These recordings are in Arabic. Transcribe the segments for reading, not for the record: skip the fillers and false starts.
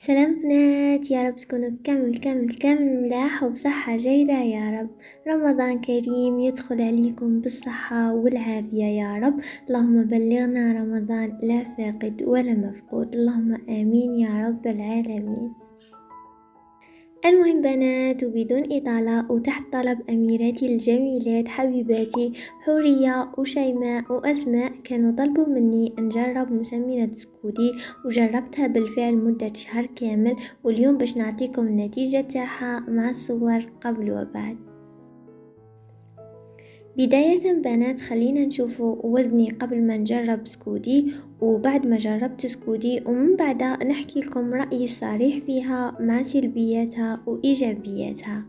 سلام بنات، يا رب تكونوا كامل ملاح وبصحة جيدة يا رب. رمضان كريم يدخل عليكم بالصحة والعافية يا رب. اللهم بلغنا رمضان لا فاقد ولا مفقود، اللهم آمين يا رب العالمين. المهم بنات، وبدون إطالة وتحت طلب أميراتي الجميلات حبيباتي حورية وشيماء وأسماء، كانوا طلبوا مني نجرب مسمنة سكودي، وجربتها بالفعل مدة شهر كامل، واليوم باش نعطيكم النتيجة تاعها مع الصور قبل وبعد. بداية بنات خلينا نشوفوا وزني قبل ما نجرب سكودي وبعد ما جربت سكودي، ومن بعدها نحكي لكم رأيي الصريح فيها مع سلبياتها وإيجابياتها.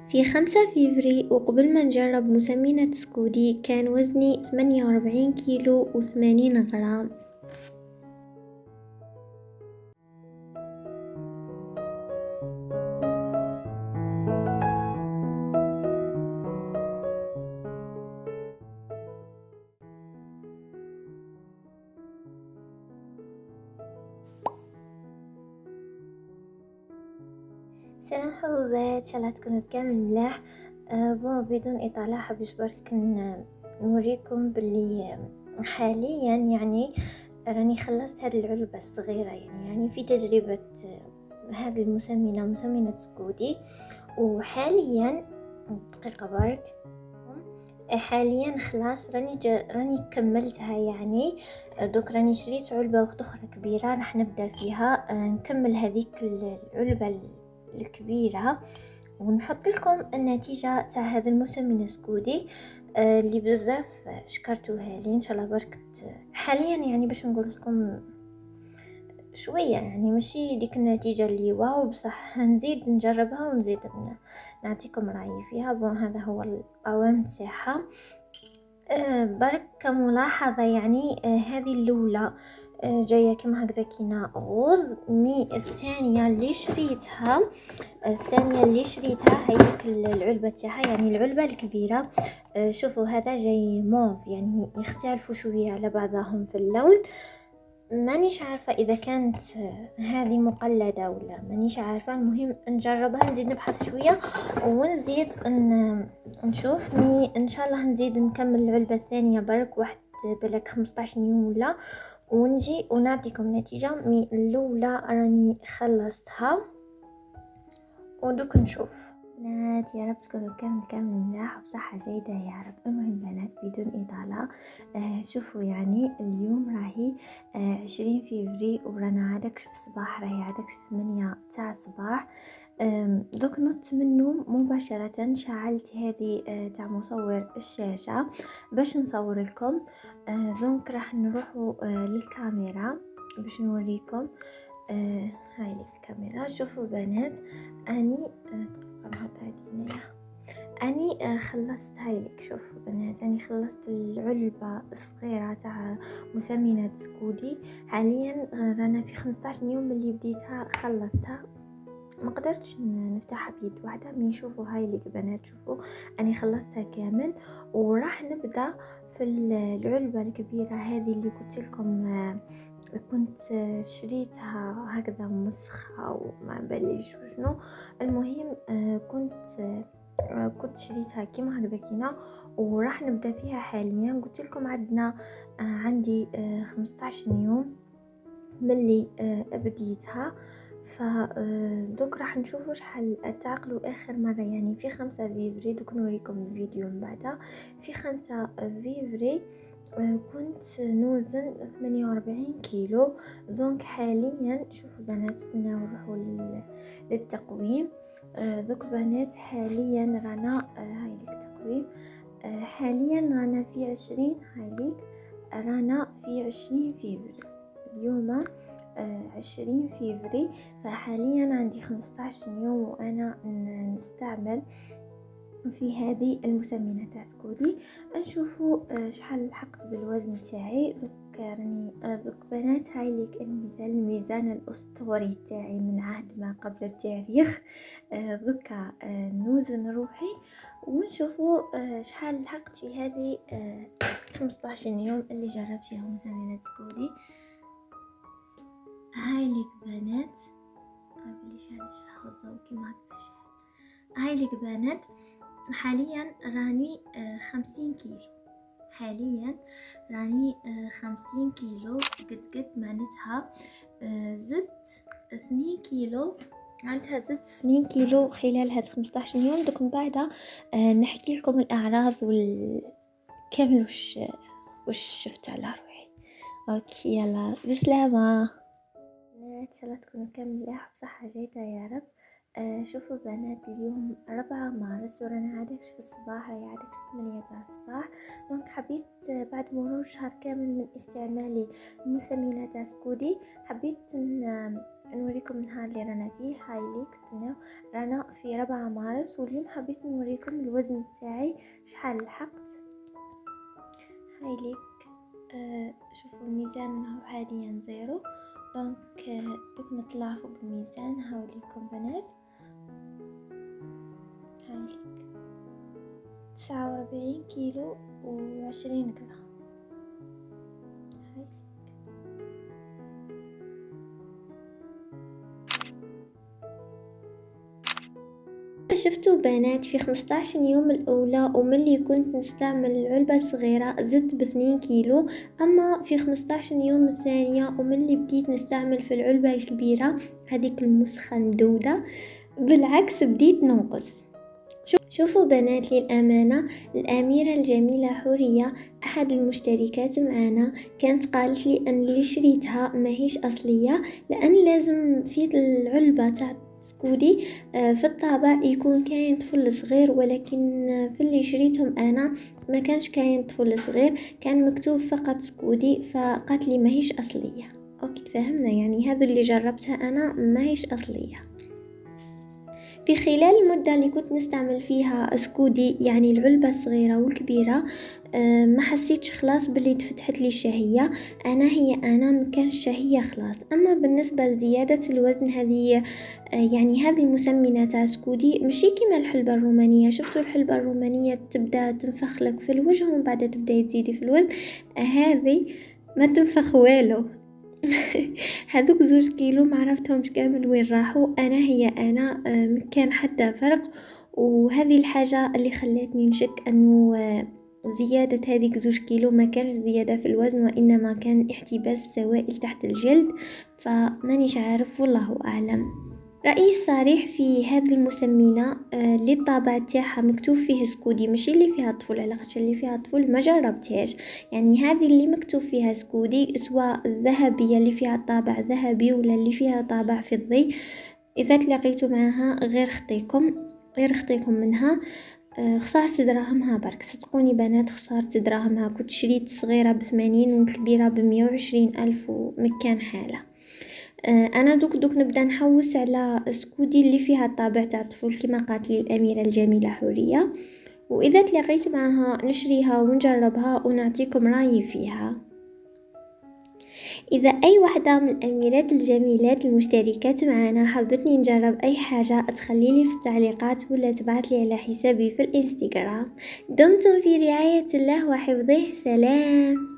في 5 فبراير وقبل ما نجرب مسمنة سكودي كان وزني 48 كيلو و80 غرام. سلام حبوبات، ان شاء الله تكونوا كامل ملاح. بدون اطاله حبيت برك نوريكم باللي حاليا يعني راني خلصت هذه العلبه الصغيره، يعني في تجربه هذه مسمنه سكودي. وحاليا دقيقه برك، حاليا خلاص راني كملتها، يعني دوك راني شريت علبة اخرى كبيرة راح نبدأ فيها نكمل هذيك العلبة الكبيرة، ونحط لكم النتيجة تاع هذا المسمن سكودي اللي بزاف شكرتوها لي ان شاء الله بركت. حاليا يعني باش نقول لكم شوية، يعني ماشي ديك النتيجة اللي واو، بصح هنزيد نجربها ونزيد نعطيكم رأيي فيها. هذا هو القوام تاعها. برك كملاحظة، يعني هذه الأولى جاية كما هكذا كينا غوز، الثانية اللي شريتها هيك العلبة تاعها، يعني العلبة الكبيرة. شوفوا هذا جاي موف، يعني يختلفوا شوية على بعضهم في اللون. مانيش عارفة إذا كانت هذه مقلدة ولا مانيش عارفة. المهم نجربها، نزيد نبحث شوية ونزيد نشوف إن شاء الله نزيد نكمل العلبة الثانية برك واحد بلك 15 يوم ولا، ونجي ونعطيكم نتيجة. الأولى راني خلصتها ودوك نشوف. بنات يا رب تكونوا كامل ملاح وبصحة جيدة يا رب. المهم بنات بدون إطالة، شوفوا يعني اليوم راهي 20 فبراير ورانا عادك في الصباح، راهي عادك 8 تاع الصباح. دوك نط من النوم مباشرة، شعلت هذه تاع مصور الشاشة باش نصور لكم. دونك راح نروحوا للكاميرا باش نوريكم. هاي الكاميرا. شوفوا بنات، اني نحط هذه هنايا. اني خلصت هايلك. شوفوا بنات، اني خلصت العلبة الصغيرة تاع مسمنة سكودي. حاليا رانا في 15 يوم اللي بديتها خلصتها، ما قدرتش نفتحها بيد واحدة. من شوفوا هايلك بنات، شوفوا اني خلصتها كامل، وراح نبدأ في العلبة الكبيرة هذه اللي قلت لكم كنت شريتها هكذا مسخة وما بليش وشنو. المهم كنت شريتها كيما هكذا كينا، وراح نبدا فيها حاليا. قلت لكم عندي 15 يوم ملي بديتها. فدوك راح نشوفوا شحال تعقلوا اخر مره، يعني في 5 فبراير. دوك نوريكم الفيديو من بعدها. في 5 فبراير كنت نوزن 48 كيلو. دونك حاليا شوفوا بنات، نروحوا للتقويم. دوك بنات حاليا رانا هايليك التقويم. حاليا رانا في 20 هايليك، رانا في 20 فبراير اليوم 20 فبراير. فحاليا عندي 15 يوم وانا نستعمل في هذه المسمنة تاع سكودي. نشوفوا شحال لحقت بالوزن تاعي. دوك بنات هايليك الميزان الاسطوري تاعي من عهد ما قبل التاريخ. دوكا نوزن روحي ونشوفوا شحال لحقت في هذه 15 يوم اللي جربت فيها مسمنة سكودي. هاي لك بنات، قبليش نشرح الضوء كيما هكذا شاهد. هاي لك بنات، حاليا راني 50 كيلو. حاليا راني 50 كيلو، قد معناتها زدت 2 كيلو. معناتها زدت 2 كيلو خلال هاد 15 يوم. دوك من بعدها نحكي لكم الأعراض كامل وش شفت على روحي. اوكي يلا بسلامة. ان شاء الله تكونوا كامل مليح بصحة جيدة يا رب. شوفوا بنات، اليوم 4 مارس ورانا عادكش في الصباح، راهي عادكش 8 تاع الصباح. دونك حبيت بعد مرور شهر كامل من استعمالي المسمنة تاع سكودي، حبيت نوريكم النهار اللي رانا فيه. هاي ليك استناو، رانا في 4 مارس واليوم حبيت نوريكم الوزن تاعي شحال لحقت. هاي ليك شوفوا الميزان هو حاليا 0. دونك دوك نطلع فوق الميزان. هاوليكم بنات، هايليك 49 كيلو و20 جرام. هايليك شفتوا بنات، في 15 يوم الأولى وملي كنت نستعمل العلبة الصغيرة زدت ب2 كيلو. أما في 15 يوم الثانية وملي بديت نستعمل في العلبة الكبيرة هذيك المسخة المدودة، بالعكس بديت ننقص. شوفوا بنات، للأمانة الأميرة الجميلة حورية أحد المشتركات معنا كانت قالت لي أن اللي شريتها ماهيش أصلية، لأن لازم في العلبة تاع سكودي في الطابع يكون كاين طفل صغير، ولكن في اللي شريتهم أنا ما كانش كاين طفل صغير، كان مكتوب فقط سكودي. فقالت لي ماهيش أصلية. أوكي تفهمنا، يعني هذا اللي جربتها أنا ماهيش أصلية. في خلال المدة اللي كنت نستعمل فيها سكودي، يعني العلبة الصغيرة والكبيرة، ما حسيتش خلاص باللي تفتحت لي الشهية. أنا مكانش شهية خلاص. أما بالنسبة لزيادة الوزن هذه، يعني هذه المسمنة تاع سكودي مشي كيما الحلبة الرومانية. شفتوا الحلبة الرومانية تبدأ تنفخ لك في الوجه ومن بعد تبدأ تزيدي في الوزن، هذه ما تنفخ والو. هذوك 2 كيلو ما عرفتهمش كامل وين راحوا. انا كان حتى فرق، وهذه الحاجة اللي خلتني نشك انه زيادة هذيك 2 كيلو ما كانش زيادة في الوزن، وانما كان احتباس سوائل تحت الجلد. فمانيش عارف، والله اعلم. رأيي الصريح في هذه المسمنة اللي الطابع تاعها مكتوب فيه سكودي، ماشي اللي فيها طفل، على خاطر اللي فيها طفل ما جربتهاش. يعني هذه اللي مكتوب فيها سكودي، سواء الذهبية اللي فيها طابع ذهبي ولا اللي فيها طابع فضي، اذا تلاقيتوا معها غير خطيكم منها. خسارة دراهمها برك، صدقوني بنات، خسارة دراهمها. كنت شريت صغيرة ب80 والكبيرة ب120 ألف ومكان حالة. انا دوك نبدا نحوس على سكودي اللي فيها الطابع تاع الطفل كما قالت لي الاميره الجميله حوريه، واذا تلاقيت معها نشريها ونجربها ونعطيكم رايي فيها. اذا اي واحده من الاميرات الجميلات المشتركات معنا حبتني نجرب اي حاجه، تخليلي في التعليقات ولا تبعتلي على حسابي في الانستغرام. دمتم في رعايه الله وحفظه. سلام.